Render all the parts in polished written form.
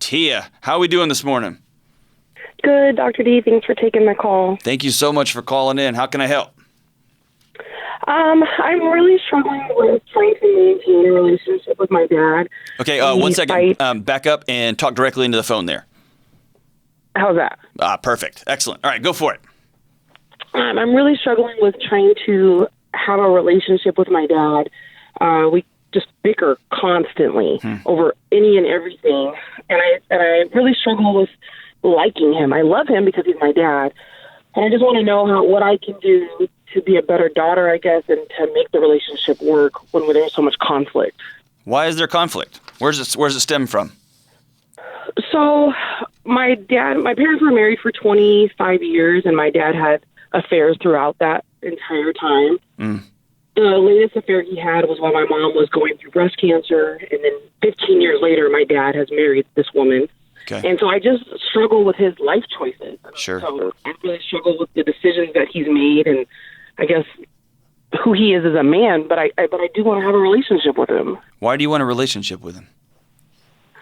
Tia, how are we doing this morning? Good, Dr. D. Thanks for taking my call. Thank you so much for calling in. How can I help? I'm really struggling with trying to maintain a relationship with my dad. Okay, 1 second. Back up and talk directly into the phone there. How's that? Perfect. Excellent. All right, go for it. I'm really struggling with trying to have a relationship with my dad. We just bicker constantly over any and everything, and I really struggle with liking him. I love him because he's my dad, and I just want to know what I can do to be a better daughter, I guess, and to make the relationship work when there's so much conflict. Why is there conflict? Where's it stem from? So my parents were married for 25 years, and my dad had affairs throughout that entire time. The latest affair he had was while my mom was going through breast cancer, and then 15 years later, my dad has married this woman. Okay. And so I just struggle with his life choices. Sure. So I really struggle with the decisions that he's made, and I guess who he is as a man. But I do want to have a relationship with him. Why do you want a relationship with him?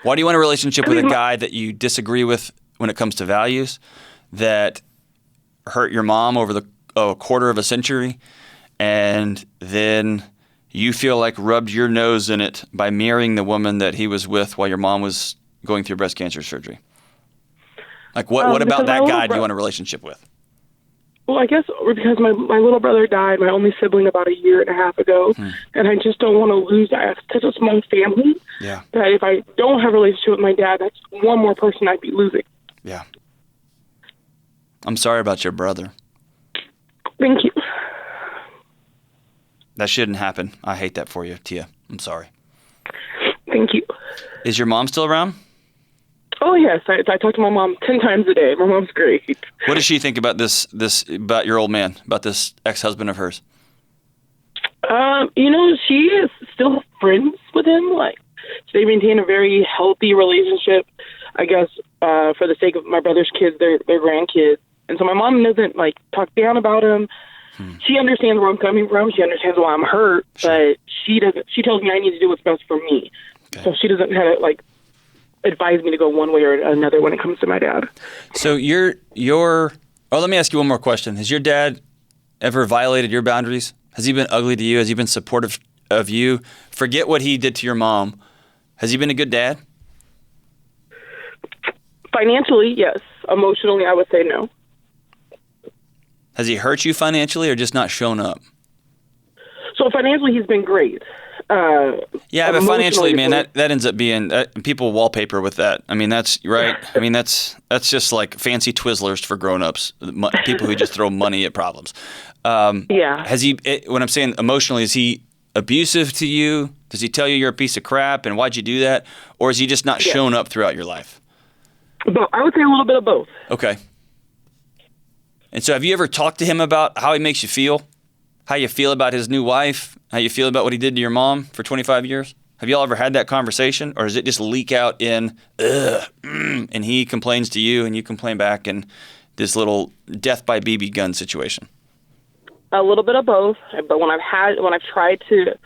Why do you want a relationship with a guy that you disagree with when it comes to values, that hurt your mom over a quarter of a century, and then you feel like rubbed your nose in it by marrying the woman that he was with while your mom was going through breast cancer surgery? Like, what about that guy do you want a relationship with? Well, I guess because my little brother died, my only sibling, about a year and a half ago, and I just don't want to lose that. I have such a small family that if I don't have a relationship with my dad, that's one more person I'd be losing. Yeah. I'm sorry about your brother. Thank you. That shouldn't happen. I hate that for you, Tia. I'm sorry. Thank you. Is your mom still around? Oh, yes. I talk to my mom 10 times a day. My mom's great. What does she think about about your old man, about this ex-husband of hers? She is still friends with him. Like, they maintain a very healthy relationship, I guess, for the sake of my brother's kids, their grandkids. And so my mom doesn't, talk down about him. She understands where I'm coming from. She understands why I'm hurt, but she doesn't. She tells me I need to do what's best for me. Okay. So she doesn't have to, advise me to go one way or another when it comes to my dad. So let me ask you one more question. Has your dad ever violated your boundaries? Has he been ugly to you? Has he been supportive of you? Forget what he did to your mom. Has he been a good dad? Financially, yes. Emotionally, I would say no. Has he hurt you financially or just not shown up? So financially, he's been great. Yeah, but financially, man, that ends up being people wallpaper with that. I mean, that's right. I mean, that's just like fancy Twizzlers for grown-ups, people who just throw money at problems. Yeah. Has he? When I'm saying emotionally, is he abusive to you? Does he tell you you're a piece of crap and why'd you do that, or is he just not shown up throughout your life? But I would say a little bit of both. Okay. And so, have you ever talked to him about how he makes you feel? How you feel about his new wife? How you feel about what he did to your mom for 25 years? Have you all ever had that conversation? Or does it just leak out in, and he complains to you and you complain back, and this little death by BB gun situation? A little bit of both. But when I've tried to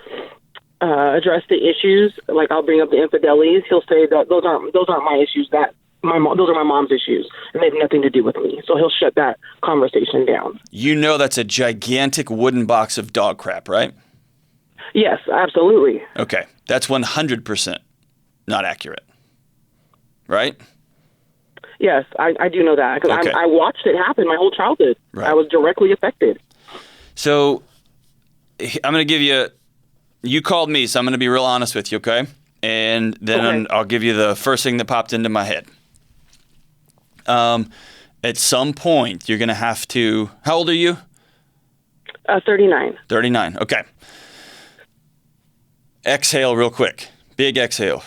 address the issues, like I'll bring up the infidelities, he'll say that those aren't my issues. Those are my mom's issues, and they have nothing to do with me. So he'll shut that conversation down. You know that's a gigantic wooden box of dog crap, right? Yes, absolutely. Okay. That's 100% not accurate, right? Yes, I do know that, because Okay. I watched it happen my whole childhood. Right. I was directly affected. So I'm going to give you called me, so I'm going to be real honest with you, okay? And then I'll give you the first thing that popped into my head. At some point, you're going to have to, how old are you? 39. 39, okay. Exhale real quick. Big exhale.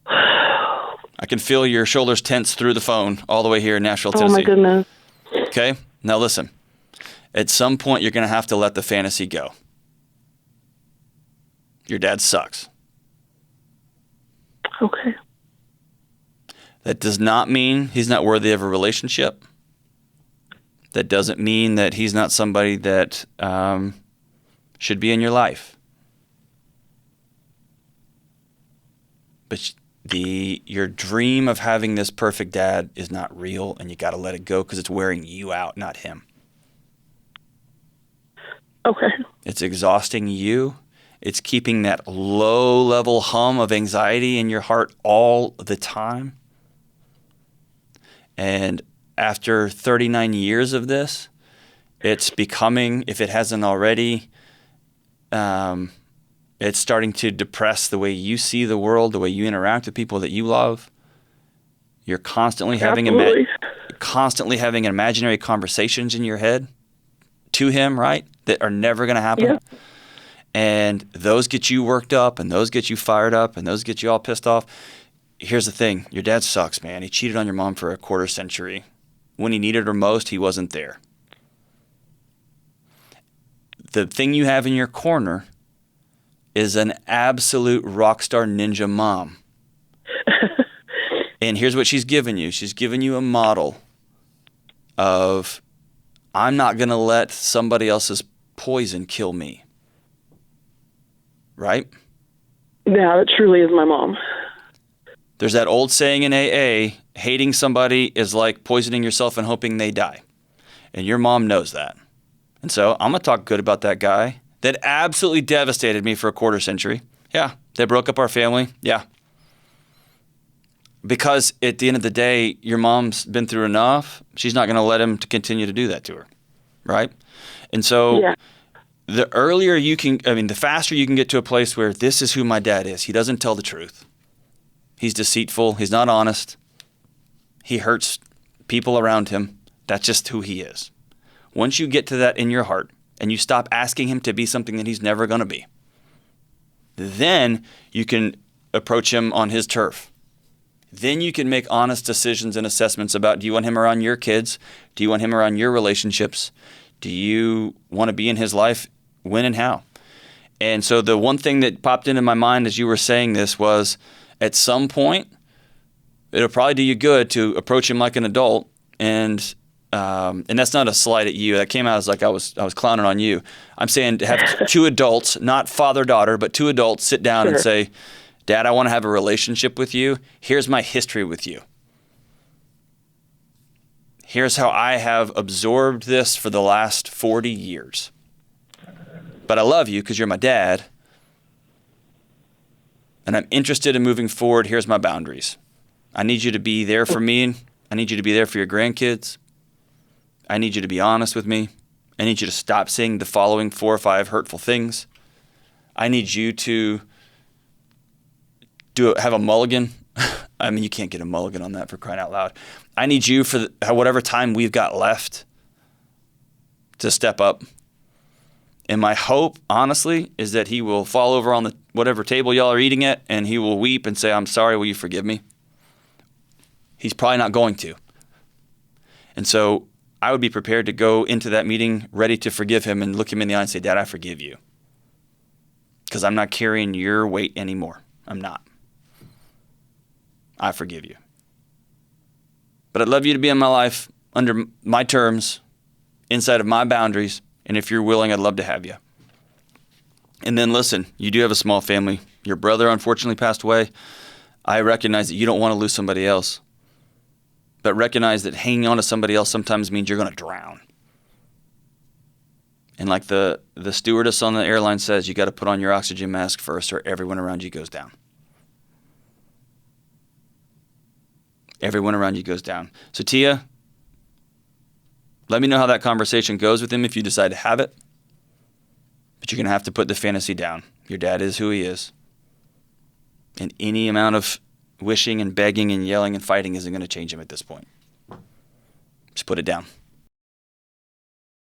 I can feel your shoulders tense through the phone all the way here in Nashville, Tennessee. Oh, my goodness. Okay, now listen. At some point, you're going to have to let the fantasy go. Your dad sucks. Okay. That does not mean he's not worthy of a relationship. That doesn't mean that he's not somebody that should be in your life. But your dream of having this perfect dad is not real, and you got to let it go because it's wearing you out, not him. Okay. It's exhausting you. It's keeping that low-level hum of anxiety in your heart all the time. And after 39 years of this, it's becoming, if it hasn't already, it's starting to depress the way you see the world, the way you interact with people that you love. You're constantly having imaginary conversations in your head to him, right? That are never going to happen. Yeah. And those get you worked up, and those get you fired up, and those get you all pissed off. Here's the thing. Your dad sucks, man. He cheated on your mom for a quarter century. When he needed her most, he wasn't there. The thing you have in your corner is an absolute rock star ninja mom. And here's what she's given you. She's given you a model of, I'm not going to let somebody else's poison kill me. Right? Yeah, that truly is my mom. There's that old saying in AA, hating somebody is like poisoning yourself and hoping they die. And your mom knows that. And so I'm going to talk good about that guy that absolutely devastated me for a quarter century. Yeah. They broke up our family. Yeah. Because at the end of the day, your mom's been through enough. She's not going to let him to continue to do that to her. Right? And so the earlier you can, the faster you can get to a place where this is who my dad is. He doesn't tell the truth. He's deceitful. He's not honest. He hurts people around him. That's just who he is. Once you get to that in your heart and you stop asking him to be something that he's never going to be, then you can approach him on his turf. Then you can make honest decisions and assessments about, do you want him around your kids? Do you want him around your relationships? Do you want to be in his life? When and how? And so the one thing that popped into my mind as you were saying this was, at some point, it'll probably do you good to approach him like an adult, and that's not a slight at you. That came out as like I was clowning on you. I'm saying to have two adults, not father-daughter, but two adults sit down and say, Dad, I want to have a relationship with you. Here's my history with you. Here's how I have absorbed this for the last 40 years. But I love you because you're my dad. And I'm interested in moving forward. Here's my boundaries. I need you to be there for me. I need you to be there for your grandkids. I need you to be honest with me. I need you to stop saying the following 4 or 5 hurtful things. I need you to have a mulligan. I mean, you can't get a mulligan on that, for crying out loud. I need you for whatever time we've got left to step up. And my hope, honestly, is that he will fall over on the whatever table y'all are eating at, and he will weep and say, I'm sorry, will you forgive me? He's probably not going to. And so I would be prepared to go into that meeting ready to forgive him and look him in the eye and say, Dad, I forgive you. Because I'm not carrying your weight anymore. I'm not. I forgive you. But I'd love you to be in my life under my terms, inside of my boundaries. And if you're willing, I'd love to have you. And then listen, you do have a small family. Your brother unfortunately passed away. I recognize that you don't want to lose somebody else. But recognize that hanging on to somebody else sometimes means you're going to drown. And like the stewardess on the airline says, you got to put on your oxygen mask first or everyone around you goes down. Everyone around you goes down. So Tia, let me know how that conversation goes with him if you decide to have it. But you're going to have to put the fantasy down. Your dad is who he is. And any amount of wishing and begging and yelling and fighting isn't going to change him at this point. Just put it down.